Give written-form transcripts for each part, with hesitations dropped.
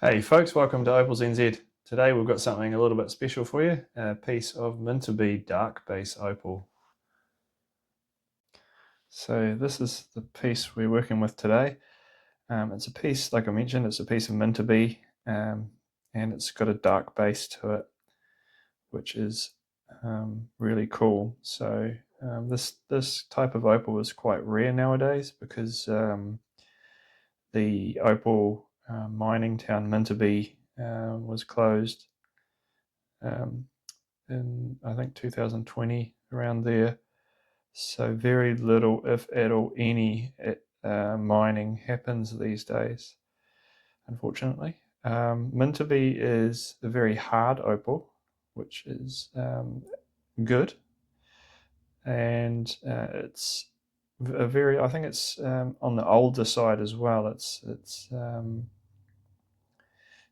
Hey folks, welcome to OpalsNZ. Today we've got something a little bit special for you, a piece of Mintabie dark base opal. So this is the piece we're working with today. It's a piece, like I mentioned, it's a piece of Mintabie, and it's got a dark base to it, which is really cool. So this type of opal is quite rare nowadays because the opal mining town Mintabie was closed in I think 2020, around there. So very little, if at all any, mining happens these days, unfortunately. Mintabie is a very hard opal, which is good, and it's a very, I think it's on the older side as well. It's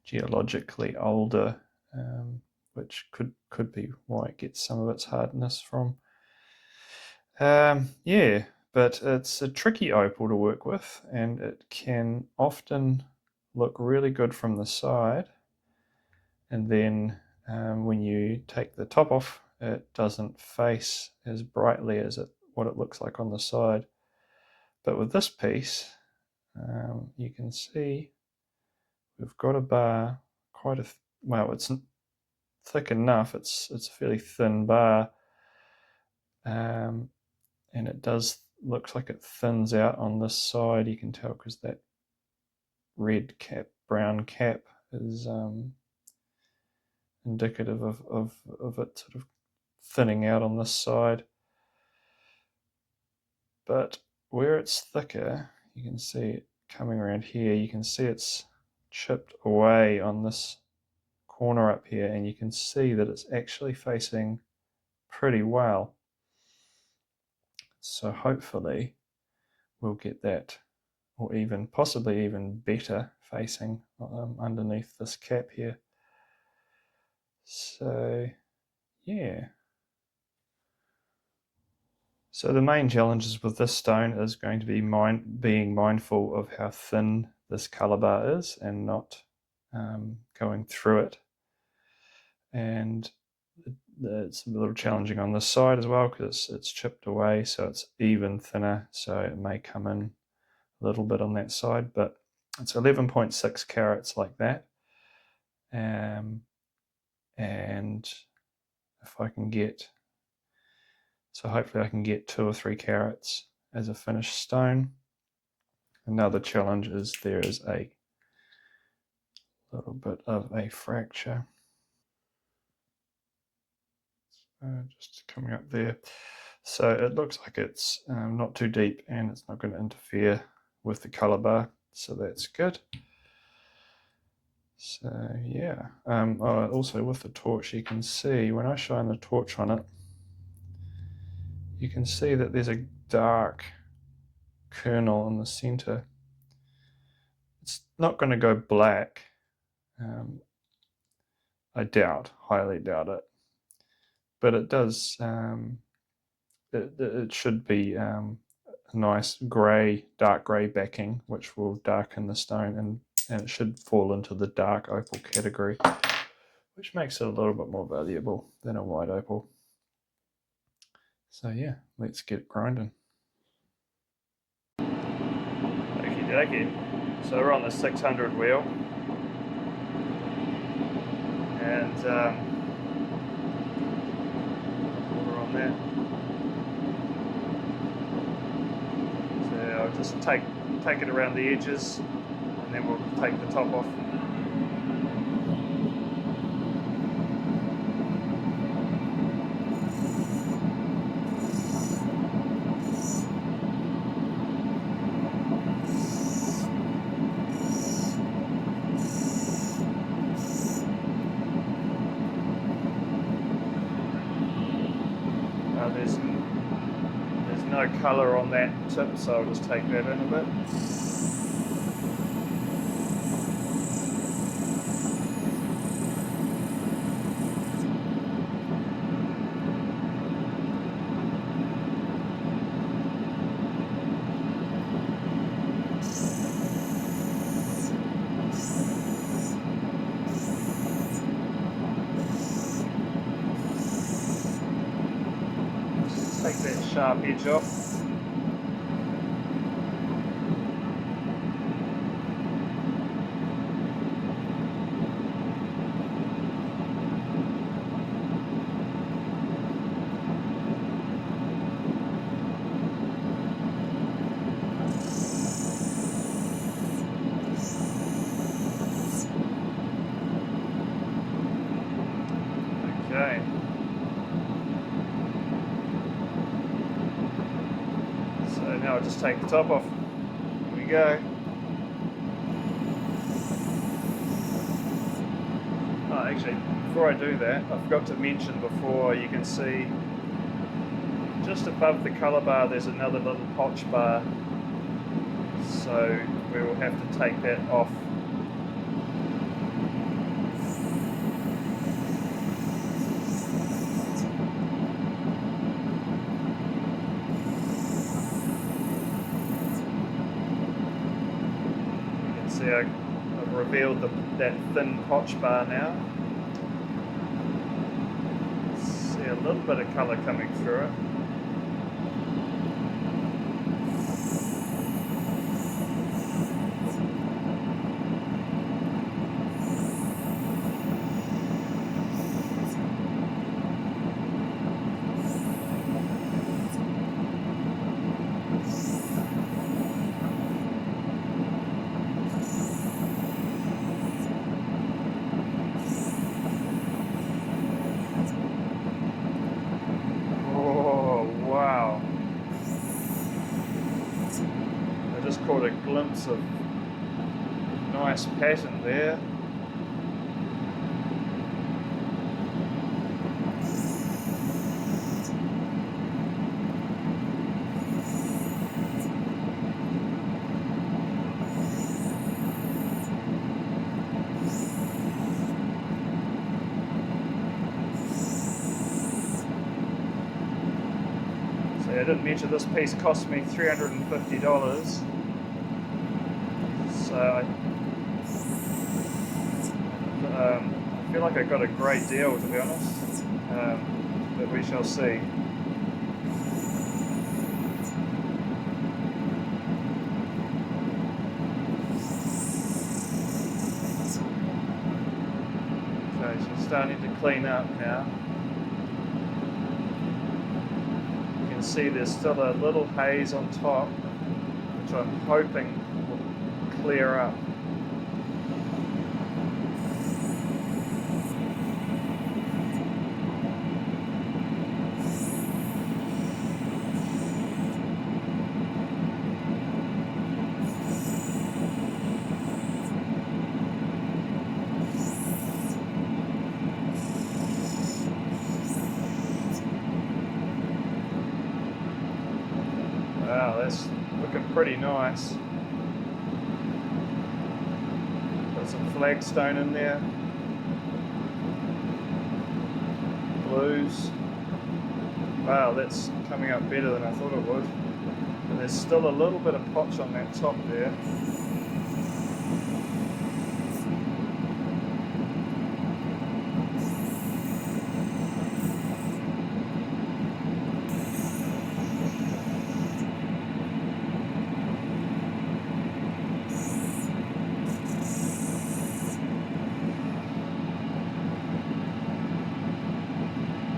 geologically older, which could be why it gets some of its hardness from. Yeah, but it's a tricky opal to work with, and it can often look really good from the side, and then when you take the top off, it doesn't face as brightly as what it looks like on the side. But with this piece, you can see we've got a bar, well, it's thick enough. It's a fairly thin bar. And it does looks like it thins out on this side. You can tell because that red cap, brown cap is indicative of it sort of thinning out on this side. But where it's thicker, you can see it coming around here. You can see it's chipped away on this corner up here, and you can see that it's actually facing pretty well. So hopefully we'll get that, or even possibly even better facing underneath this cap here. So yeah. So the main challenges with this stone is going to be being mindful of how thin this color bar is and not going through it. And it's a little challenging on this side as well because it's chipped away, so it's even thinner, so it may come in a little bit on that side, but it's 11.6 carats like that. And if I can get, so hopefully I can get 2 or 3 carats as a finished stone. Another challenge is there is a little bit of a fracture. Just coming up there. So it looks like it's not too deep and it's not going to interfere with the color bar, so that's good. So yeah, also with the torch you can see, when I shine the torch on it, you can see that there's a dark kernel in the center. It's not going to go black, I highly doubt it, but it does, it should be a nice dark grey backing, which will darken the stone, and it should fall into the dark opal category, which makes it a little bit more valuable than a white opal. So yeah, let's get grinding. Okie dokie. So we're on the 600 wheel, and we're on that. So I'll just take it around the edges, and then we'll take the top off. There's no colour on that tip, so I'll just take that in a bit. sharp edge off. Okay. So now I'll just take the top off. Here we go. Oh, actually, before I do that, I forgot to mention before, you can see just above the colour bar there's another little potch bar. So we will have to take that off. See, I've revealed that thin potch bar now. See a little bit of colour coming through it. I just caught a glimpse of nice pattern there. So I didn't mention this piece cost me $350. So I feel like I got a great deal, to be honest, but we shall see. Okay, so starting to clean up now. You can see there's still a little haze on top, which I'm hoping will clear up. Wow, that's looking pretty nice. Got some flagstone in there. Blues. Wow, that's coming up better than I thought it would. And there's still a little bit of potch on that top there.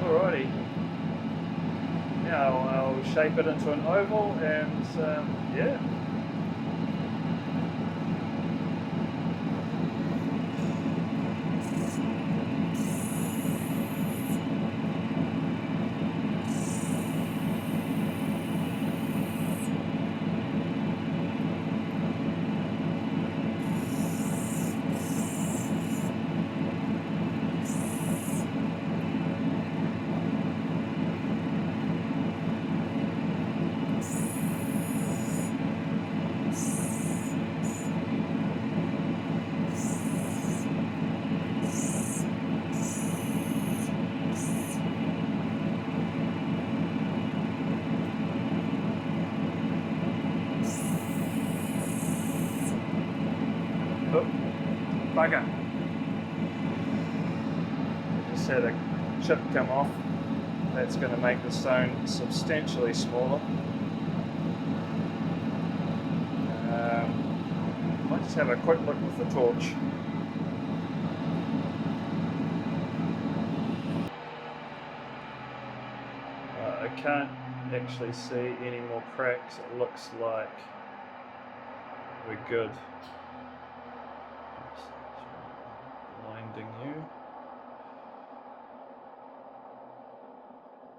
Alrighty, now I'll shape it into an oval and yeah. Oh, bugger. Just had a chip come off. that's going to make the stone substantially smaller. Might just have a quick look with the torch. I can't actually see any more cracks. It looks like we're good. Oops, blinding you.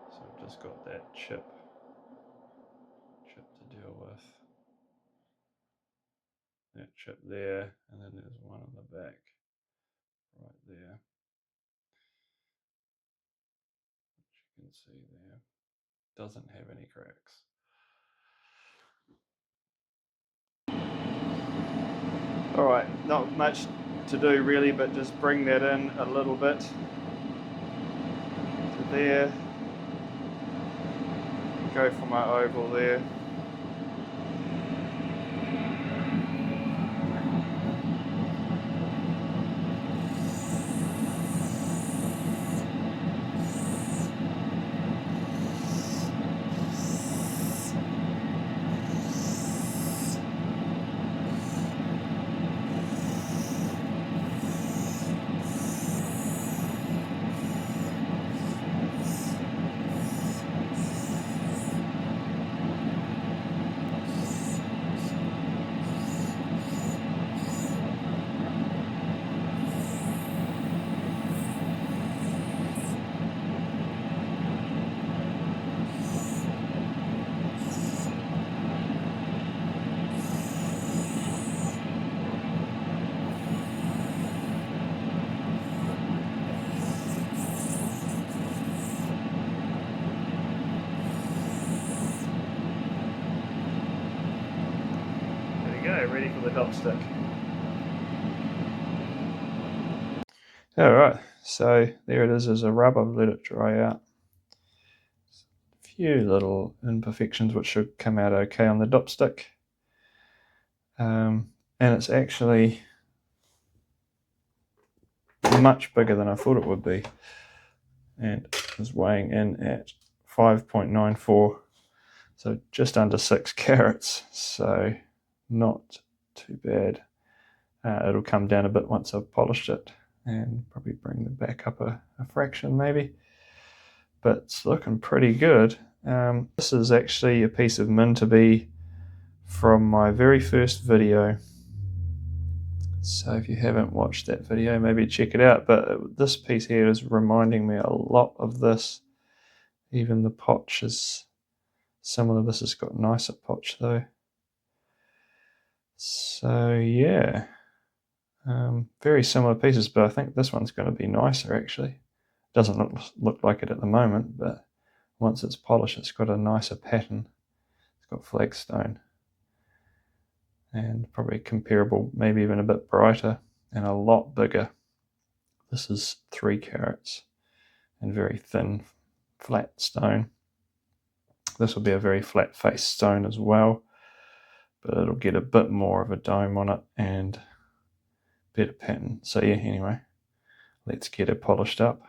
So we've just got that chip to deal with. That chip there, and then there's one on the back right there, which you can see there. Doesn't have any cracks. All right, not much to do really, but just bring that in a little bit to there. Go for my oval there. Ready for the dot stick. Alright, so there it is as a rub. I've let it dry out. A few little imperfections which should come out okay on the dot stick. And it's actually much bigger than I thought it would be. And it was weighing in at 5.94, so just under 6 carats. So not too bad. It'll come down a bit once I've polished it and probably bring the back up a fraction maybe, but it's looking pretty good. This is actually a piece of Mintabie from my very first video, so if you haven't watched that video, maybe check it out. But this piece here is reminding me a lot of this. Even the potch is similar. This has got nicer potch though. So yeah, very similar pieces, but I think this one's going to be nicer actually. Doesn't look like it at the moment, but once it's polished, it's got a nicer pattern. It's got flagstone and probably comparable, maybe even a bit brighter and a lot bigger. This is 3 carats and very thin, flat stone. This will be a very flat face stone as well, but it'll get a bit more of a dome on it and better pattern. So yeah, anyway, let's get it polished up.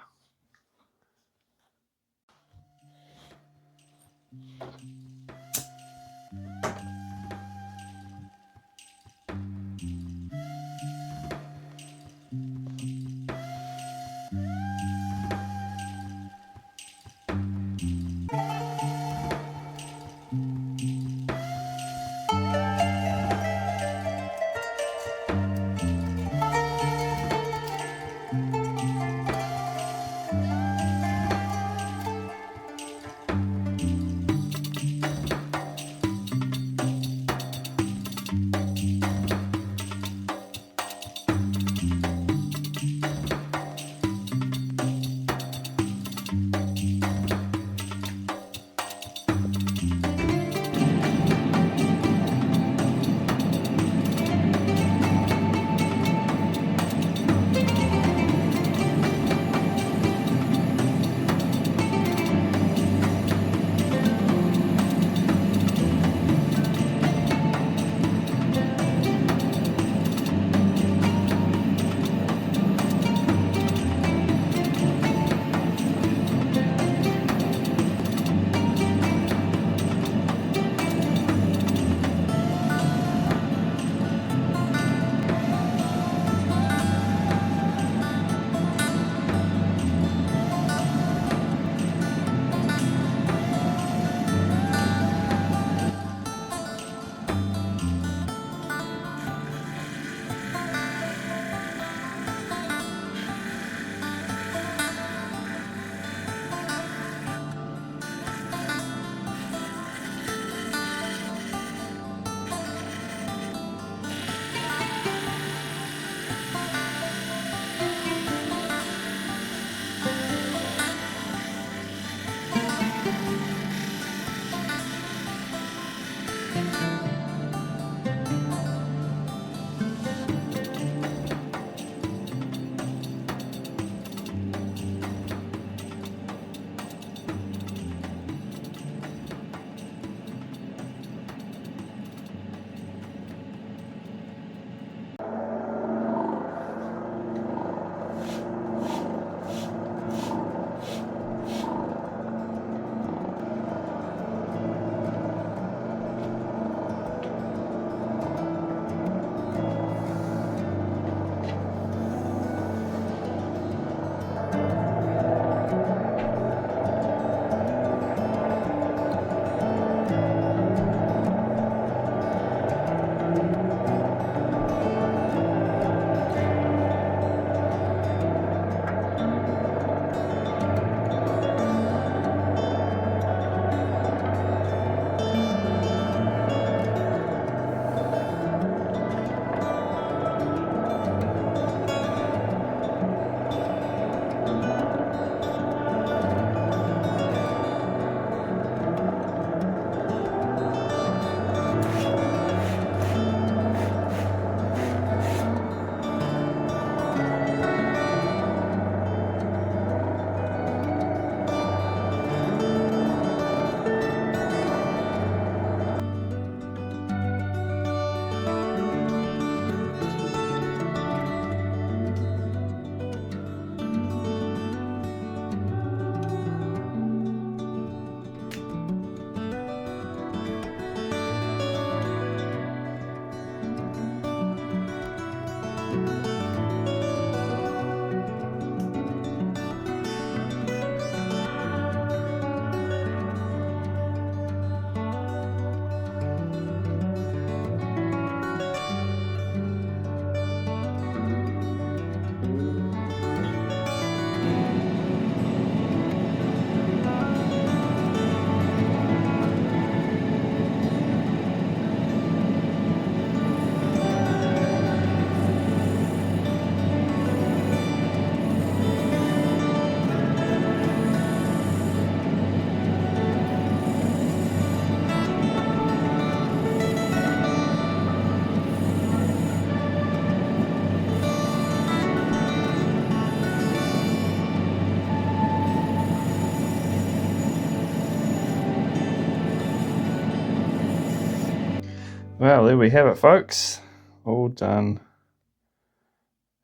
Well, there we have it, folks. All done.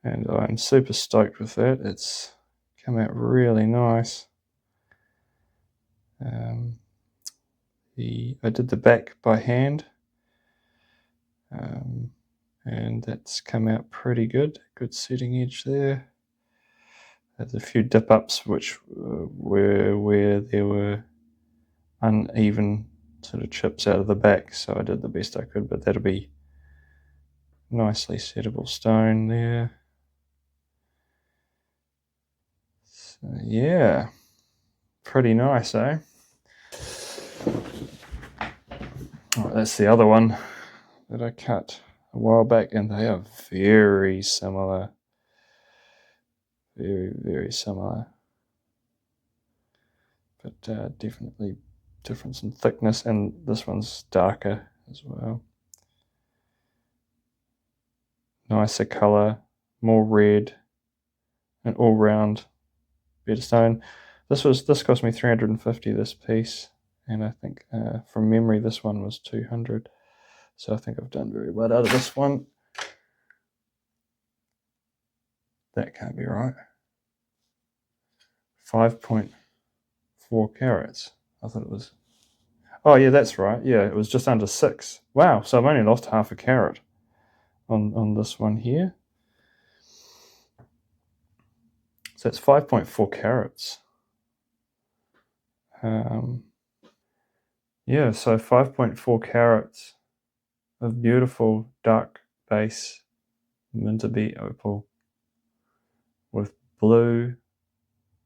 And I'm super stoked with that. It's come out really nice. I did the back by hand. And that's come out pretty good. Good setting edge there. There's a few dip ups which were where there were uneven sort of chips out of the back, so I did the best I could, but that'll be nicely settable stone there. So yeah, pretty nice, eh? Oh, that's the other one that I cut a while back, and they are very similar. Very, very similar. But definitely difference in thickness, and this one's darker as well. Nicer colour, more red, and all round better stone. This cost me $350 this piece, and I think from memory this one was $200. So I think I've done very well out of this one. That can't be right. 5.4 carats. I thought it was. Oh yeah, that's right. Yeah, it was just under 6. Wow. So I've only lost half a carat on this one here. So it's 5.4 carats. Yeah, so 5.4 carats of beautiful dark base Mintabie opal with blue,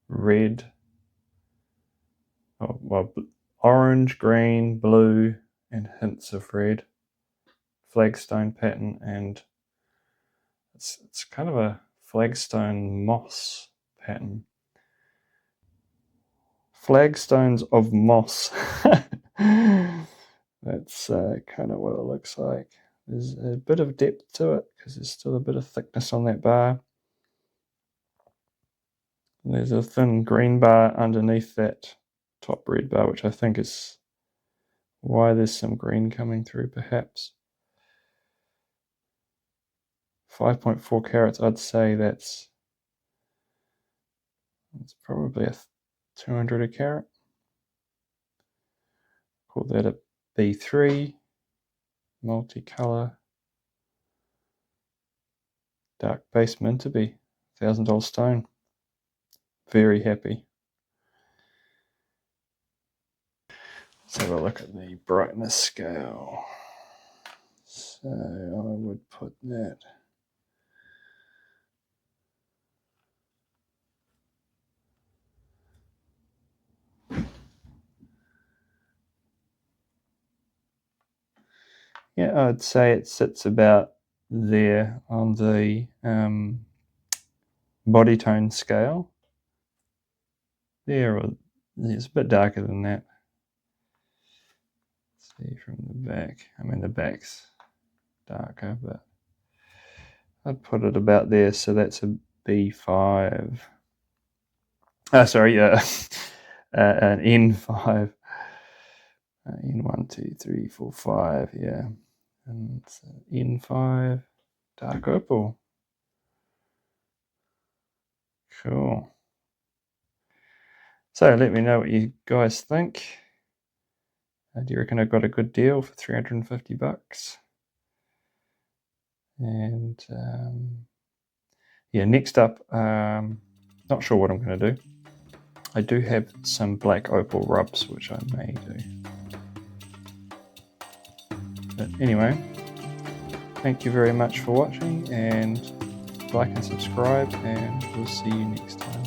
red, orange, green, blue, and hints of red flagstone pattern, and it's kind of a flagstone moss pattern. Flagstones of moss. That's kind of what it looks like. There's a bit of depth to it because there's still a bit of thickness on that bar. And there's a thin green bar underneath that top red bar, which I think is why there's some green coming through, perhaps. 5.4 carats, I'd say that's probably a 200 a carat. Call that a B3 multicolour dark base Mintabie, $1,000 stone. Very happy. Let's have a look at the brightness scale. So I would put that. Yeah, I'd say it sits about there on the body tone scale. There, it's a bit darker than that. Let's see from the back. I mean, the back's darker, but I'd put it about there. So that's a B5. Sorry, an N5. N1, 2, 3, 4, 5. Yeah, and N5 dark opal. Cool. So let me know what you guys think. Do you reckon I got a good deal for $350? And yeah, next up, not sure what I'm going to do. I do have some black opal rubs, which I may do. But anyway, thank you very much for watching, and like and subscribe, and we'll see you next time.